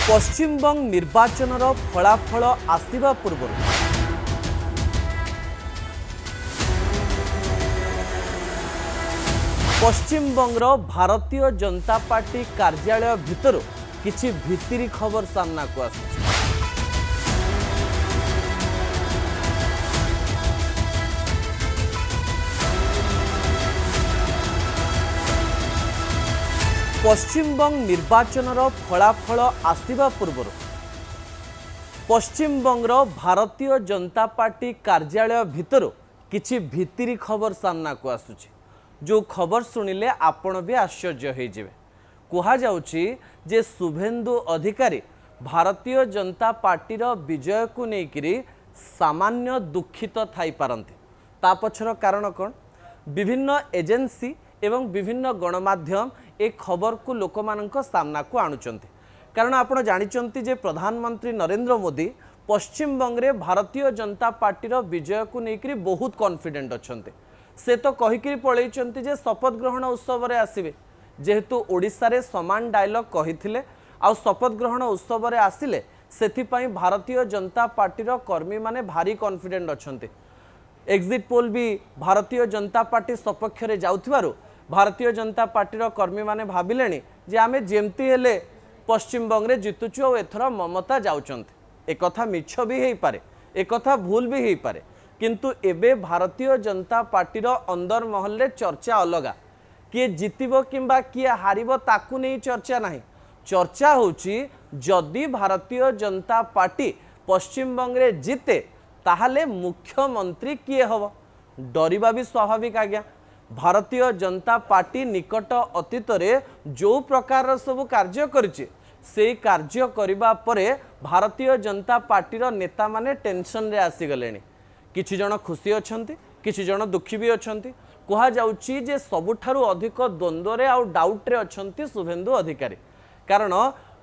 पश्चिमबंग निर्वाचन फलाफल आसवा पूर्व पश्चिमबंगर भारतीय जनता पार्टी कार्यालय भितर किछि भित्तिरी खबर सामना को आसुछि। पश्चिमबंग निर्वाचन फलाफल आसवा पूर्व पश्चिमबंगर भारतीय जनता पार्टी कार्यालय भितर किछि भित्तिरी खबर सामना को आसुछि। जो खबर शुणिले आपण भी आश्चर्य हो जिवे। कहा जाउछि जे शुभेन्दु अधिकारी भारतीय जनता पार्टीर विजय को लेकिरी सामान्य दुखित थाई पारंते। ता पछर कारण कौन? विभिन्न एजेंसी एवं विभिन्न गणमाध्यम ए खबर को लोकमानंक सामना को आणुचंती। कारण आपण जानिचंती जे प्रधानमंत्री नरेंद्र मोदी पश्चिमबंग रे भारतीय जनता पार्टीर विजय को लेकिरी बहुत कॉन्फिडेंट अछंते। से तो कहिकिरी पळैचंती जे शपथ ग्रहण उत्सव रे आसीबे। जेहेतु ओडिसा रे समान डायलॉग कहिथिले आ शपथ ग्रहण उत्सव रे आसिले सेथिपई भारतीय जनता पार्टीर कर्मी माने भारी कॉन्फिडेंट अछंते। एग्जिट पोल भी भारतीय जनता पार्टी सपक्ष रे जाउथिबारु भारतीय जनता पार्टीर कर्मी माने भाबिलेनी जे आमे जेमती हेले पश्चिमबंग रे जितुछु और एथरा ममता जाउचंती। एक कथा मिछ भी हेई पारे, एक कथा भूल भी हेई पारे, किंतु एबे भारतीय जनता पार्टीर अंदर महल रे चर्चा अलगा। किए जितिबो किंबा किए हारिबो ताकू नहीं चर्चा नहीं। चर्चा होची जदि भारतीय जनता पार्टी पश्चिमबंग रे जिते ताहले मुख्यमंत्री किए हबो। डरिबा भी स्वाभाविक आज्ञा। भारतीय जनता पार्टी निकट अतीत रे जो प्रकार सब कार्य करिछि से कार्य करिबा परे भारतीय जनता पार्टीर नेता माने टेंशन रे आसी गलेनी। किछि जण खुशी अछंती, किछि जण दुखी भी अछंती। कहा जाउछि जे सबुठारु अधिक द्वंद्व रे आ डाउट रे अछंती शुभेन्दु अधिकारी। कारण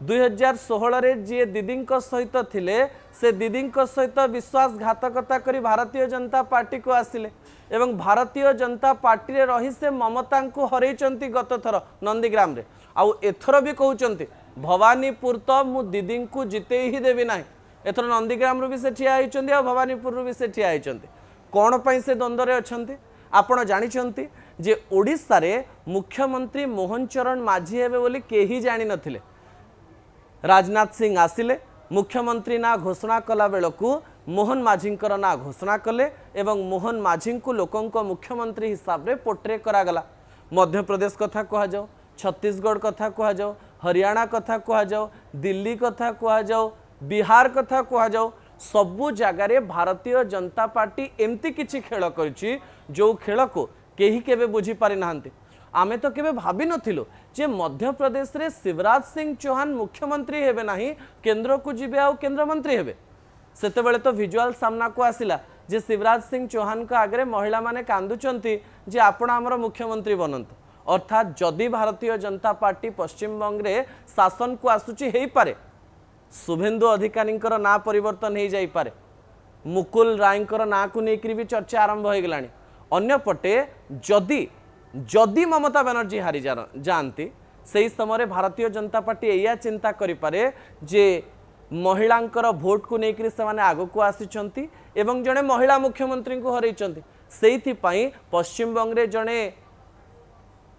2016 रे जे दीदी सहित थिले से दीदी सहित विश्वासघातकता करी भारतीय जनता पार्टी को आसिले एवं भारतीय जनता पार्टी रे रही से ममता को हरैचंती गत थर नंदीग्राम रे। आउ एथर भी कहउचंती भवानीपुर तो मु दीदी को जिते ही देवी नाही। एथर नंदीग्राम रू भी से ठिया होइचंती आ भवानीपुर रू भी से ठिया होइचंती। कोन पई से द्वंद्व रे अछंती आपण जानिचंती जे ओडिसा रे मुख्यमंत्री मोहन चरण माझी हेबे बोली केही जानि नथिले। राजनाथ सिंह आसिले मुख्यमंत्री ना घोषणा कला बेलकू मोहन माझींकर ना घोषणा कले एवं मोहन माझी को लोकों को मुख्यमंत्री हिसाब रे पोर्ट्रे करा गला। मध्य प्रदेश कथा कहा जाओ, छत्तीसगढ़ कथा कहा जाओ, हरियाणा कथा कहा जाओ, दिल्ली कथा कहा जाओ, बिहार कथा कहा जाओ, सबु जगार भारतीय जनता पार्टी एमती किछि खेल करिछि जो खेल को केही केबे बुझी पारि नाहंती। आमे तो केबे भाबी नथिलो जे मध्य प्रदेश रे शिवराज सिंह चौहान मुख्यमंत्री हेबे नाही, केंद्र को जिबे आ केंद्र मंत्री हेबे। सेतेबेले तो विजुअल सामना को आसिला जे शिवराज सिंह चौहान का आगे महिला माने कांदुचंती जे आपण हमर मुख्यमंत्री बनंतु। अर्थात जदि भारतीय जनता पार्टी पश्चिमबंग रे शासन को आसुची हेई पारे, शुभेन्दु अधिकारींकर ना परिवर्तन हो जाई पारे, मुकुल रायंकर ना को लेकर भी चर्चा आरंभ हो गलानी। अन्य पटे जदि जदि ममता बनर्जी हारी जाती से समय भारतीय जनता पार्टी एया चिंता करि पारे जे महिलांकर भोट को लेकर से माने आगो को आसिचंती एवं जने महिला मुख्यमंत्री को हरैचंती। सेइथि पई पश्चिमबंग रे जने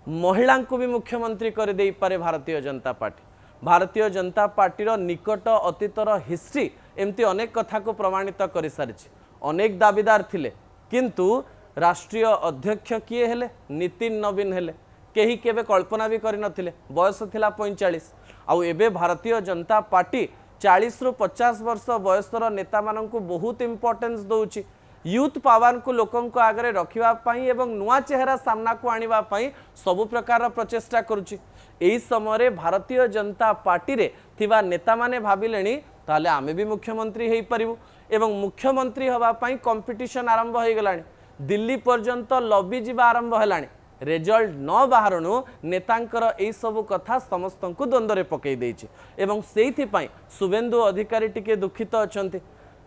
महिला को भी मुख्यमंत्री कर दे पारे भारतीय जनता पार्टी। भारतीय जनता पार्टीर निकट अतीतर हिस्ट्री एमती अनेक कथा को प्रमाणित कर सारी। अनेक दाबीदार थिले किंतु राष्ट्रीय अध्यक्ष किए हेले नितिन नवीन हेले, केही केबे कल्पना भी करि नथिले। बयस थिला 45 आउ एबे भारतीय जनता पार्टी 40 रु 50 वर्ष बयसर नेता माननकु बहुत इंपोर्टेंस दउची। यूथ पावर को लोकों को आगे रखिबा पई एवं नुआ चेहरा सामना को आनिबा पई सबु प्रकार प्रचेष्टा करुची। एही समय भारतीय जनता पार्टी रे थिबा नेता माने भाबिलेनी ताले आमे भी मुख्यमंत्री हेई परिबु एवं मुख्यमंत्री हवा पई कंपटीशन आरंभ हो गलानी। दिल्ली पर्यंत लॉबी जीवा आरंभ हेलानी। रिजल्ट न बाहरणु नेतांकर एई सब कथा समस्त को द्वंद्व पकई देइछि एवं सेइथि पई शुभेन्दु अधिकारी टिके दुखित अछंती।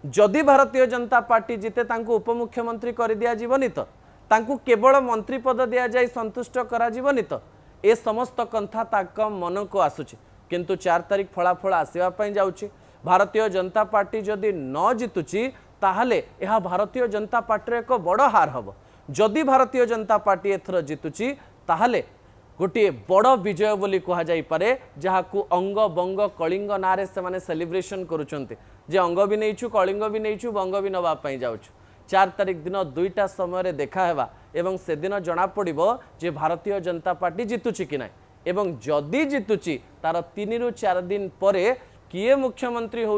जदि भारतीय जनता पार्टी जिते तांको उपमुख्यमंत्री कर दिया जीवनी तो तांको केवल मंत्री पद दिया जाय संतुष्ट करा जीवनी तो ए समस्त कंथा ताक मन को आसुछि। किंतु 4 तारिख फलाफल आसवाई जाऊँगी भारतीय जनता पार्टी जदि न जितुची ताहले यह भारतीय जनता पार्टी एक बड़ हार हम जदि भारतीय जनता पार्टी एथर जितुची ताहले गोटे बड़ विजय बोली कह जाई पारे जहाकू अंग बंग कलिंग नारे से माने सेलिब्रेशन करुचंते जे अंग भी नहींचु कलिंग भी नहींचु बंग भी नवा पई जाउछु 4 तारिख दिन 2टा समय देखा हेबा एवं से दिन जना पड़िबो जे भारतीय जनता पार्टी जितुची कि नाही एवं जदि जितुची तार 3 रु 4 दिन परे किए मुख्यमंत्री हो